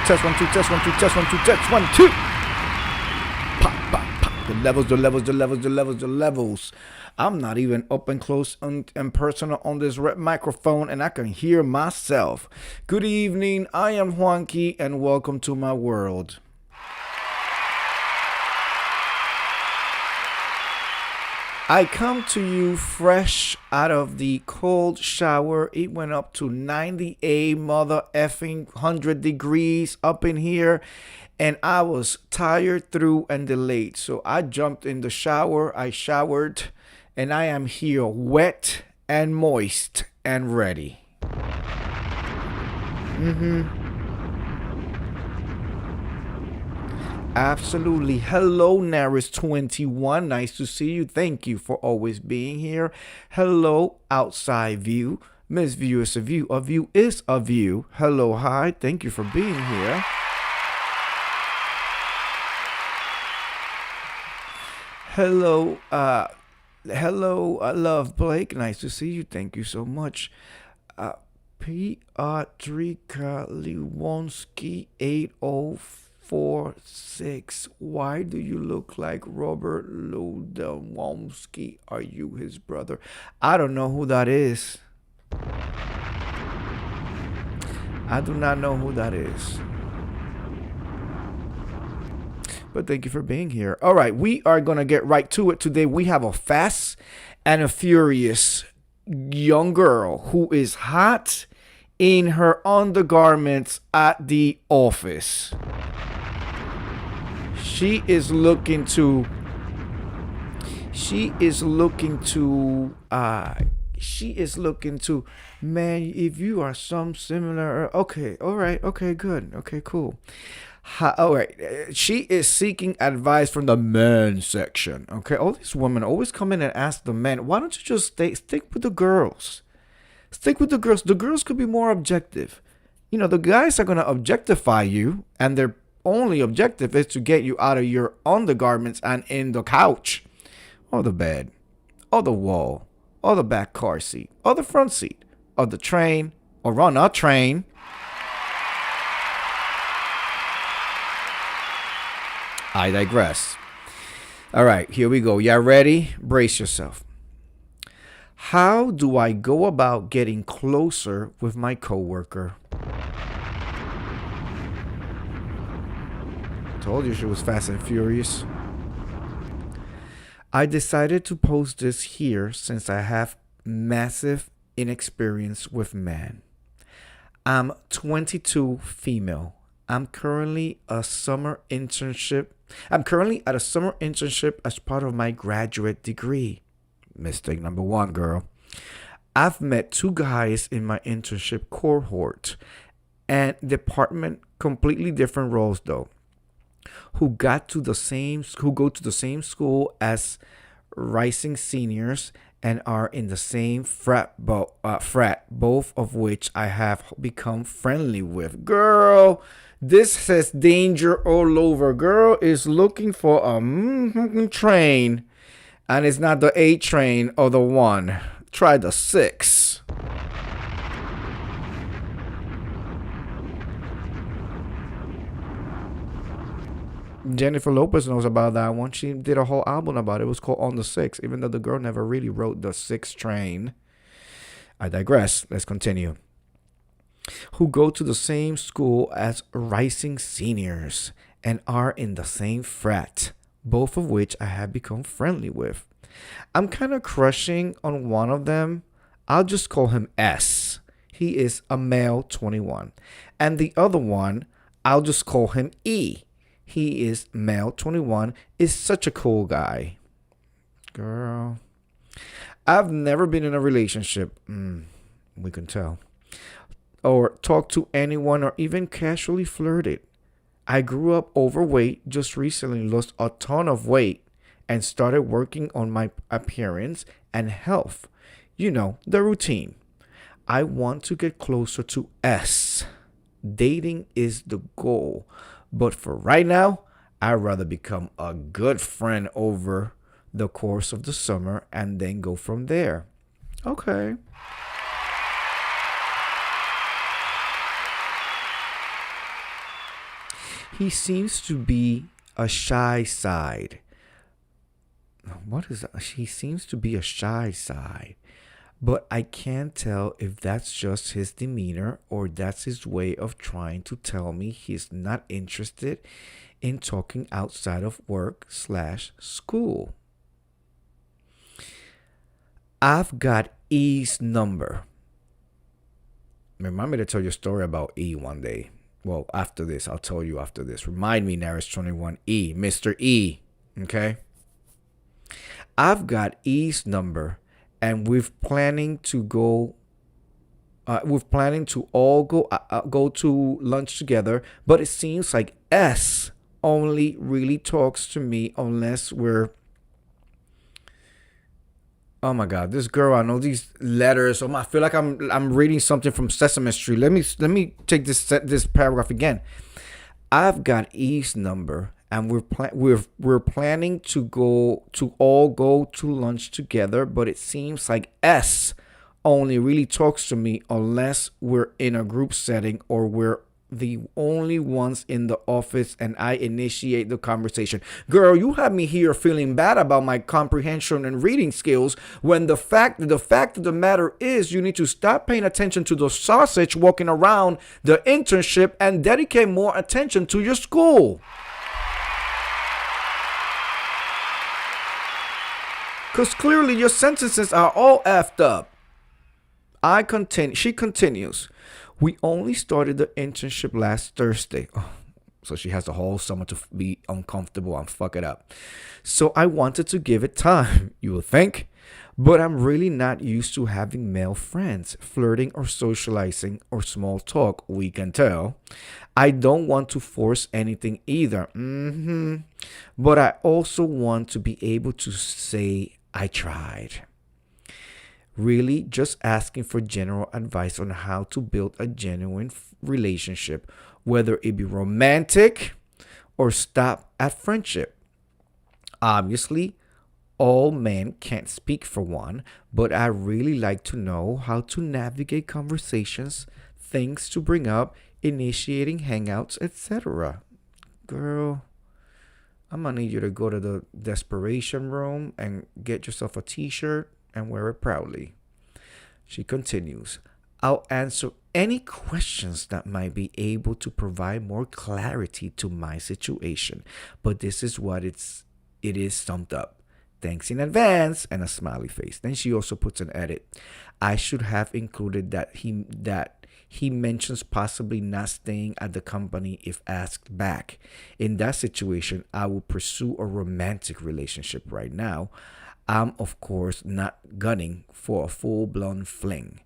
test, 1, 2, test, 1, 2, test, 1, 2, test, 1, 2. Pop, pop, pop. The levels. I'm not even up and close and personal on this red microphone, and I can hear myself. Good evening. I am Juanqui, and welcome to my world. I come to you fresh out of the cold shower. It went up to 98 mother effing 100 degrees up in here. And I was tired through and delayed. So I jumped in the shower. I showered. And I am here wet and moist and ready. Absolutely. Hello, Naris21. Nice to see you. Thank you for always being here. Hello, Outside View. Miss View is a view. A view is a view. Hello, hi. Thank you for being here. Hello, Love Blake. Nice to see you. Thank you so much. Piotrika Liwonski 8046. Why do you look like Robert Lewandowski? Are you his brother? I don't know who that is. I do not know who that is. But thank you for being here. All right, we are going to get right to it today. We have a fast and a furious young girl who is hot in her undergarments at the office. She is looking to man, if you are some similar, okay, all right, okay, good, okay, cool. All right, she is seeking advice from the men section. Okay, all these women always come in and ask the men, why don't you just stick with the girls? Stick with the girls. The girls could be more objective. You know, the guys are going to objectify you, and their only objective is to get you out of your undergarments and in the couch, or the bed, or the wall, or the back car seat, or the front seat, or the train, or on a train. I digress. All right, here we go. Y'all ready? Brace yourself. How do I go about getting closer with my coworker? Told you she was fast and furious. I decided to post this here since I have massive inexperience with men. I'm 22, female. I'm currently at a summer internship as part of my graduate degree. Mistake number one, girl. I've met two guys in my internship cohort and department, completely different roles though, who go to the same school as rising seniors and are in the same frat, both of which I have become friendly with. Girl, this says danger all over. Girl is looking for a train, and it's not the 8 train or the 1. Try the 6. Jennifer Lopez knows about that one. She did a whole album about it. It was called On the 6, even though the girl never really wrote the 6 train. I digress. Let's continue. Who go to the same school as rising seniors and are in the same frat, both of which I have become friendly with. I'm kind of crushing on one of them. I'll just call him S. He is a male 21. And the other one, I'll just call him E. He is male 21, is such a cool guy. Girl. I've never been in a relationship. We can tell. Or talked to anyone or even casually flirted. I grew up overweight, just recently lost a ton of weight and started working on my appearance and health. You know, the routine. I want to get closer to S. Dating is the goal. But for right now, I'd rather become a good friend over the course of the summer and then go from there. Okay. He seems to be a shy side. What is that? He seems to be a shy side. But I can't tell if that's just his demeanor or that's his way of trying to tell me he's not interested in talking outside of work slash school. I've got E's number. Remind me to tell you a story about E one day. Well, after this, I'll tell you after this. Remind me, Naris 21 E, Mr. E. Okay? I've got E's number, and we're planning to go. We're planning to all go to lunch together, but it seems like S only really talks to me unless we're. Oh my God, this girl! I know these letters. I feel like I'm reading something from Sesame Street. Let me take this paragraph again. I've got Eve's number, and we're planning to all go to lunch together. But it seems like S only really talks to me unless we're in a group setting or we're the only ones in the office and I initiate the conversation. Girl, you have me here feeling bad about my comprehension and reading skills when the fact of the matter is you need to stop paying attention to the sausage walking around the internship and dedicate more attention to your school. Because clearly your sentences are all effed up. She continues. We only started the internship last Thursday. Oh, so she has the whole summer to be uncomfortable and fuck it up. So I wanted to give it time, you will think. But I'm really not used to having male friends, flirting or socializing or small talk, we can tell. I don't want to force anything either. But I also want to be able to say I tried. Really just asking for general advice on how to build a genuine relationship, whether it be romantic or stop at friendship. Obviously, all men can't speak for one, but I really like to know how to navigate conversations, things to bring up, initiating hangouts, etc. Girl, I'm gonna need you to go to the desperation room and get yourself a t-shirt and wear it proudly. She continues, I'll answer any questions that might be able to provide more clarity to my situation, but this is what it is summed up. Thanks in advance, and a smiley face. Then she also puts an edit. I should have included that he mentions possibly not staying at the company if asked back. In that situation, I would pursue a romantic relationship right now. I'm, of course, not gunning for a full-blown fling.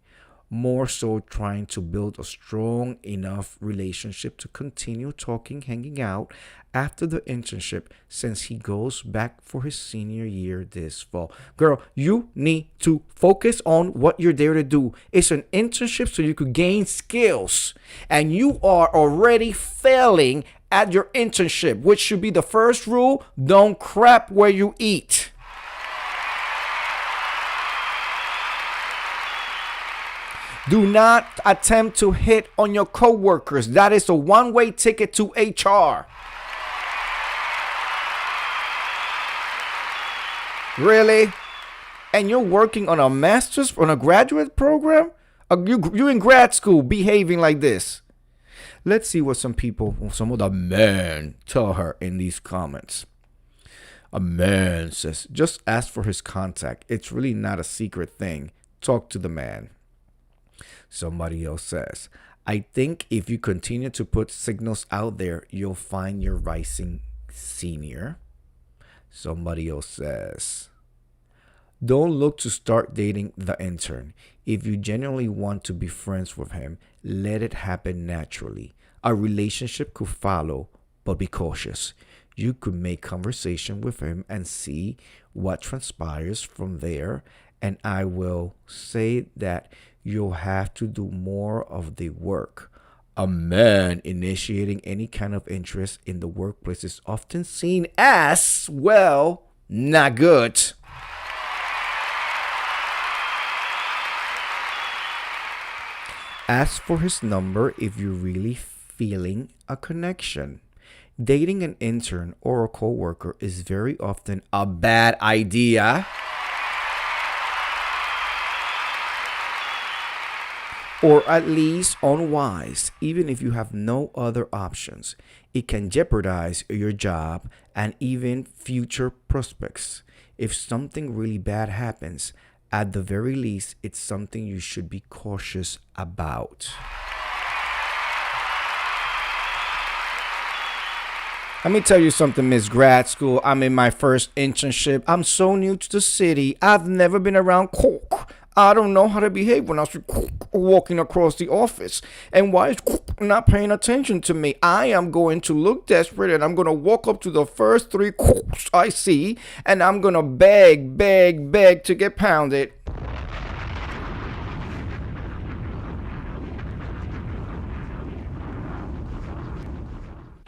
More so trying to build a strong enough relationship to continue talking, hanging out after the internship since he goes back for his senior year this fall. Girl, you need to focus on what you're there to do. It's an internship so you could gain skills. And you are already failing at your internship, which should be the first rule. Don't crap where you eat. Do not attempt to hit on your coworkers. That is a one-way ticket to HR. Really? And you're working on a master's, on a graduate program? You in grad school behaving like this. Let's see what some of the men tell her in these comments. A man says, just ask for his contact. It's really not a secret thing. Talk to the man. Somebody else says, I think if you continue to put signals out there, you'll find your rising senior. Somebody else says, don't look to start dating the intern. If you genuinely want to be friends with him, let it happen naturally. A relationship could follow, but be cautious. You could make conversation with him and see what transpires from there. And I will say that you'll have to do more of the work. A man initiating any kind of interest in the workplace is often seen as, well, not good. Ask for his number if you're really feeling a connection. Dating an intern or a coworker is very often a bad idea, or at least unwise, even if you have no other options. It can jeopardize your job and even future prospects. If something really bad happens, at the very least, it's something you should be cautious about. Let me tell you something, Miss Grad School. I'm in my first internship. I'm so new to the city. I've never been around coke. I don't know how to behave when I was walking across the office. And why is not paying attention to me? I am going to look desperate and I'm going to walk up to the first three I see and I'm going to beg to get pounded.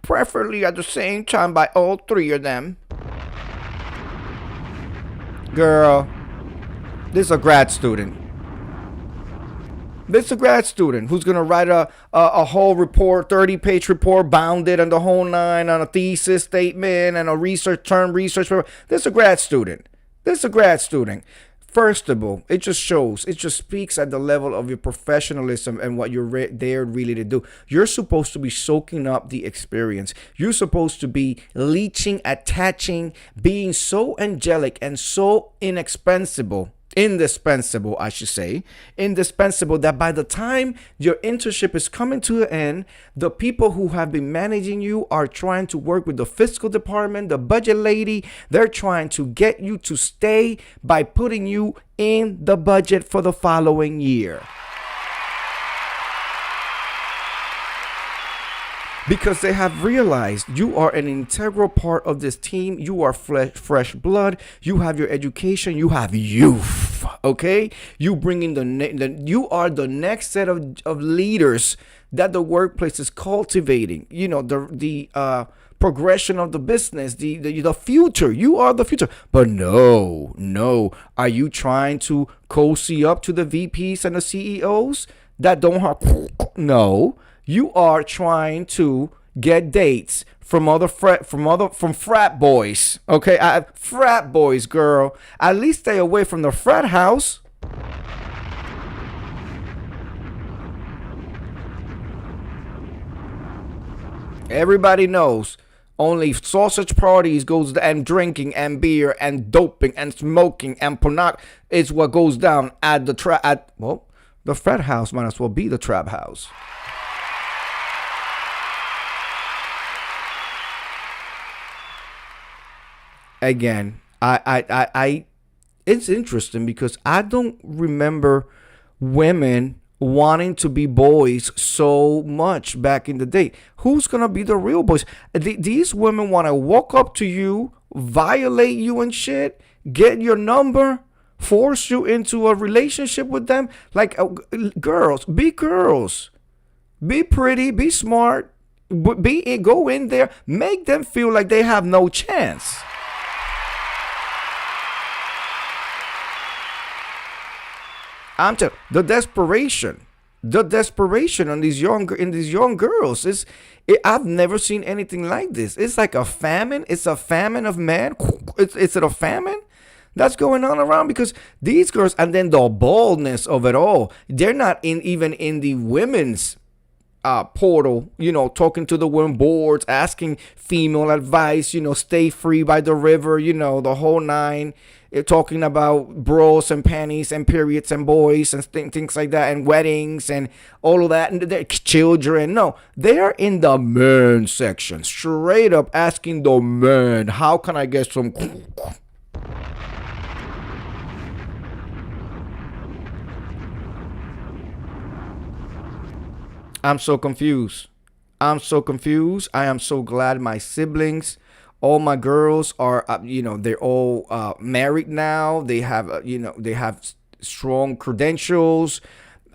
Preferably at the same time by all three of them. Girl, this is a grad student. This is a grad student who's going to write a whole report, 30-page report, bounded and the whole nine on a thesis statement and a research paper. This is a grad student. First of all, it just speaks at the level of your professionalism and what you're there really to do. You're supposed to be soaking up the experience. You're supposed to be leeching, attaching, being so angelic and so indispensable, I should say, indispensable that by the time your internship is coming to an end, the people who have been managing you are trying to work with the fiscal department, the budget lady. They're trying to get you to stay by putting you in the budget for the following year. Because they have realized you are an integral part of this team. You are fresh blood. You have your education. You have youth. Okay, you bring in you are the next set of leaders that the workplace is cultivating. You know, the progression of the business, the future. You are the future. But no. Are you trying to cozy up to the VPs and the CEOs that don't have? No. You are trying to get dates from frat boys. Okay, frat boys, girl. At least stay away from the frat house. Everybody knows only sausage parties goes and drinking and beer and doping and smoking and pornog is what goes down at the the frat house might as well be the trap house. Again, I it's interesting because I don't remember women wanting to be boys so much back in the day. Who's gonna be the real boys? These women want to walk up to you, violate you and shit, get your number, force you into a relationship with them. Like, girls, be pretty, be smart, go in there, make them feel like they have no chance. I'm telling you, the desperation on these young girls I've never seen anything like this. It's like a famine. It's a famine of men. Is it a famine that's going on around? Because these girls, and then the boldness of it all, they're not even in the women's portal, talking to the women boards, asking female advice, stay free by the river, the whole nine. Talking about bras and panties and periods and boys and things like that and weddings and all of that and their children. No, they are in the men section, straight up asking the men, how can I get some? I'm so confused. I am so glad my siblings, all my girls are, they're all married now. They have, they have strong credentials.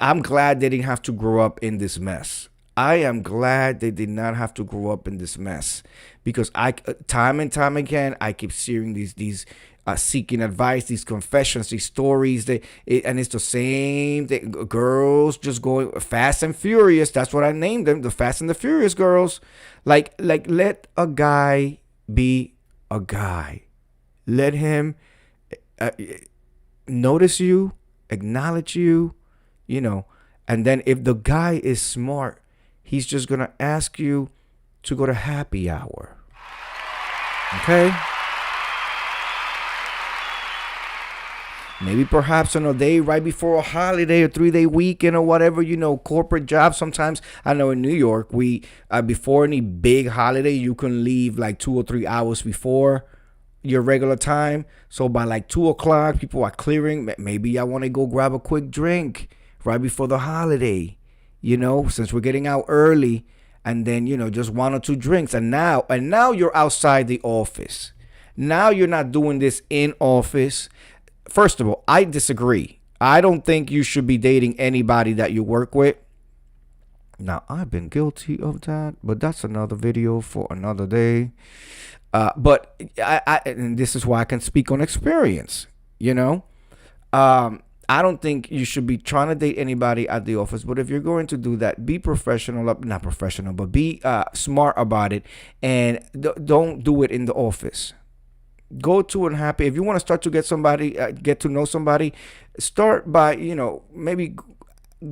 I'm glad they didn't have to grow up in this mess. I am glad they did not have to grow up in this mess because time and time again, I keep seeing these seeking advice, these confessions, these stories. And it's the same thing. Girls just going fast and furious. That's what I named them, the Fast and the Furious girls. Like let a guy be a guy. Let him notice you, acknowledge you, and then if the guy is smart, he's just gonna ask you to go to happy hour. Okay? Maybe perhaps on a day right before a holiday or 3-day weekend or whatever, corporate job. Sometimes I know in New York, we before any big holiday, you can leave like 2 or 3 hours before your regular time. So by like 2:00, people are clearing. Maybe I want to go grab a quick drink right before the holiday, since we're getting out early, and then, just 1 or 2 drinks. And now you're outside the office. Now you're not doing this in office. First of all, I disagree. I don't think you should be dating anybody that you work with. Now, I've been guilty of that, but that's another video for another day. But and this is why I can speak on experience, I don't think you should be trying to date anybody at the office. But if you're going to do that, be professional, not professional, but be smart about it. And don't do it in the office. Go to and happy. If you want to start to get to know somebody, start by, maybe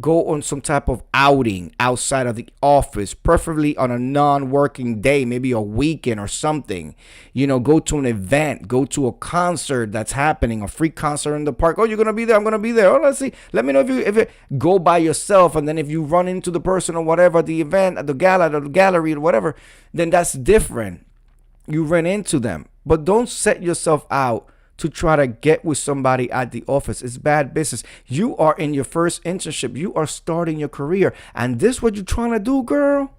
go on some type of outing outside of the office, preferably on a non-working day, maybe a weekend or something. Go to an event, go to a concert that's happening, a free concert in the park. Oh, you're going to be there? I'm going to be there. Oh, let's see. Let me know if you go by yourself, and then if you run into the person or whatever at the event, at the gala, at the gallery or whatever, then that's different. You ran into them. But don't set yourself out to try to get with somebody at the office. It's bad business. You are in your first internship. You are starting your career. And this what you're trying to do, girl?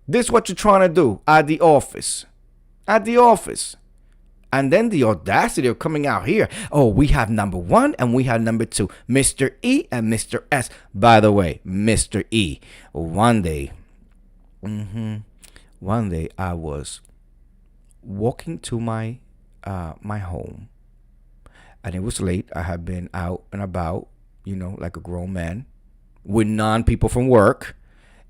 This what you're trying to do at the office. At the office. And then the audacity of coming out here. Oh, we have number 1 and we have number 2. Mr. E and Mr. S. By the way, Mr. E. One day I was walking to my home. And it was late. I had been out and about, like a grown man with non-people from work.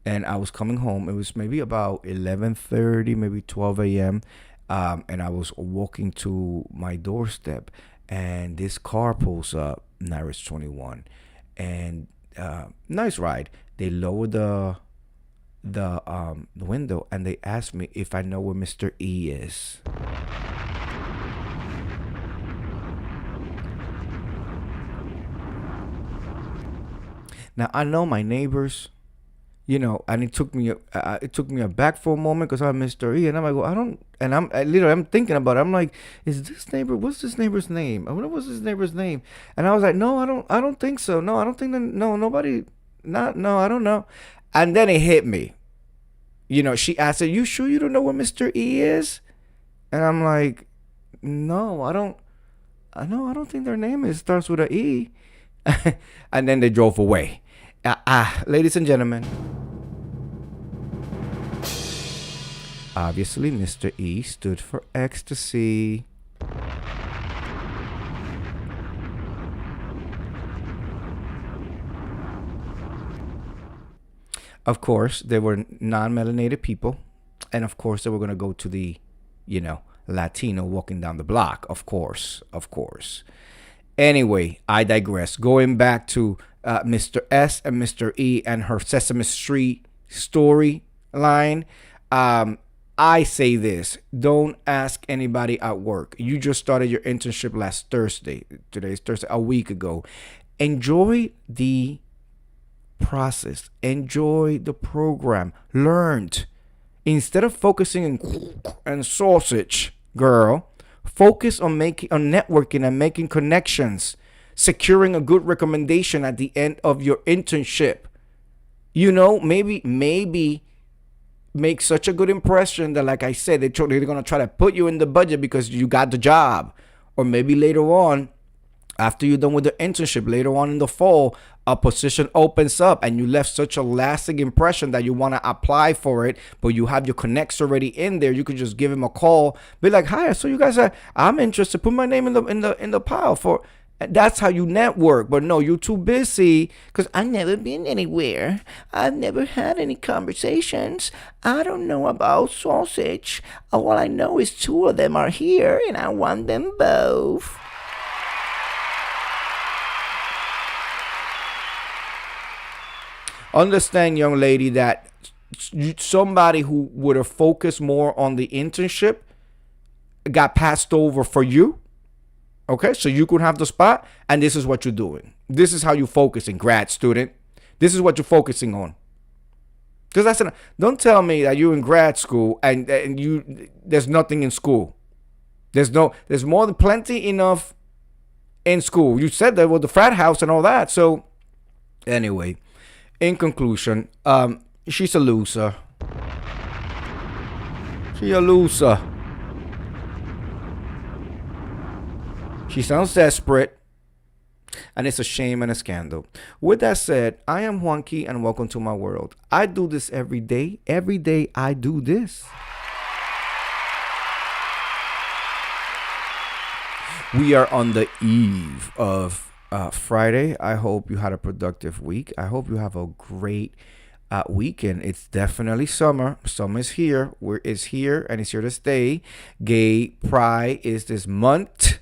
And I was coming home. It was maybe about 11:30, maybe 12 a.m., and I was walking to my doorstep, and this car pulls up, Naris 21, and nice ride. They lowered the window, and they asked me if I know where Mr. E is. Now I know my neighbors. And it took me aback for a moment because I'm Mr. E, and I'm like, I'm thinking about it. I'm like, what's this neighbor's name? I wonder what's this neighbor's name. And I was like, no, I don't think so. No, I don't think that. No, nobody. No, I don't know. And then it hit me. She asked, "Are you sure you don't know where Mr. E is?" And I'm like, no, I don't. I don't think their name starts with a E. And then they drove away. Ladies and gentlemen, obviously Mr. E stood for ecstasy. Of course, they were non-melanated people, and of course they were going to go to the, Latino walking down the block. Of course. Anyway, I digress. Going back to Mr. S and Mr. E and her Sesame Street storyline. I say this: don't ask anybody at work. You just started your internship last Thursday. Today's Thursday, a week ago. Enjoy the process. Enjoy the program. Learned. Instead of focusing on sausage, girl, focus on networking and making connections, securing a good recommendation at the end of your internship. Maybe make such a good impression that, like I said, they're going to try to put you in the budget because you got the job. Or maybe later on, After you're done with the internship later on in the fall, a position opens up and you left such a lasting impression that you want to apply for it, but you have your connects already in there. You could just give him a call, be like, "Hi, so you guys are, I'm interested. Put my name in the pile for." That's how you network. But no, you're too busy because I've never been anywhere. I've never had any conversations. I don't know about sausage. All I know is two of them are here and I want them both. Understand, young lady, that somebody who would have focused more on the internship got passed over for you. Okay, so you could have the spot, and this is what you're doing. This is how you're focusing, grad student. This is what you're focusing on. Because don't tell me that you're in grad school and there's nothing in school. There's more than plenty enough in school. You said that with the frat house and all that. So anyway, in conclusion, she's a loser. She's a loser. She sounds desperate, and it's a shame and a scandal. With that said, I am Juanqui, and welcome to my world. I do this every day. Every day I do this. We are on the eve of Friday. I hope you had a productive week. I hope you have a great weekend. It's definitely summer. Summer is here. It's here, and it's here to stay. Gay Pride is this month.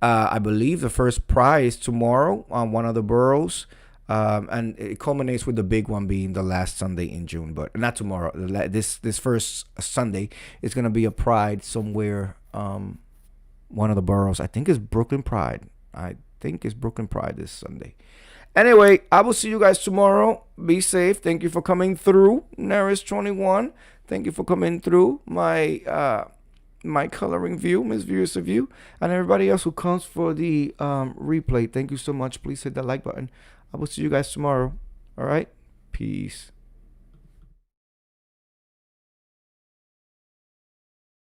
I believe the first Pride is tomorrow on one of the boroughs. And it culminates with the big one being the last Sunday in June. But not tomorrow. This first Sunday is going to be a Pride somewhere. One of the boroughs. I think it's Brooklyn Pride. I think it's Brooklyn Pride this Sunday. Anyway, I will see you guys tomorrow. Be safe. Thank you for coming through. Neris21. Thank you for coming through my coloring view, Miss Viewers of You, and everybody else who comes for the replay. Thank you so much. Please hit that like button. I will see you guys tomorrow. All right. Peace.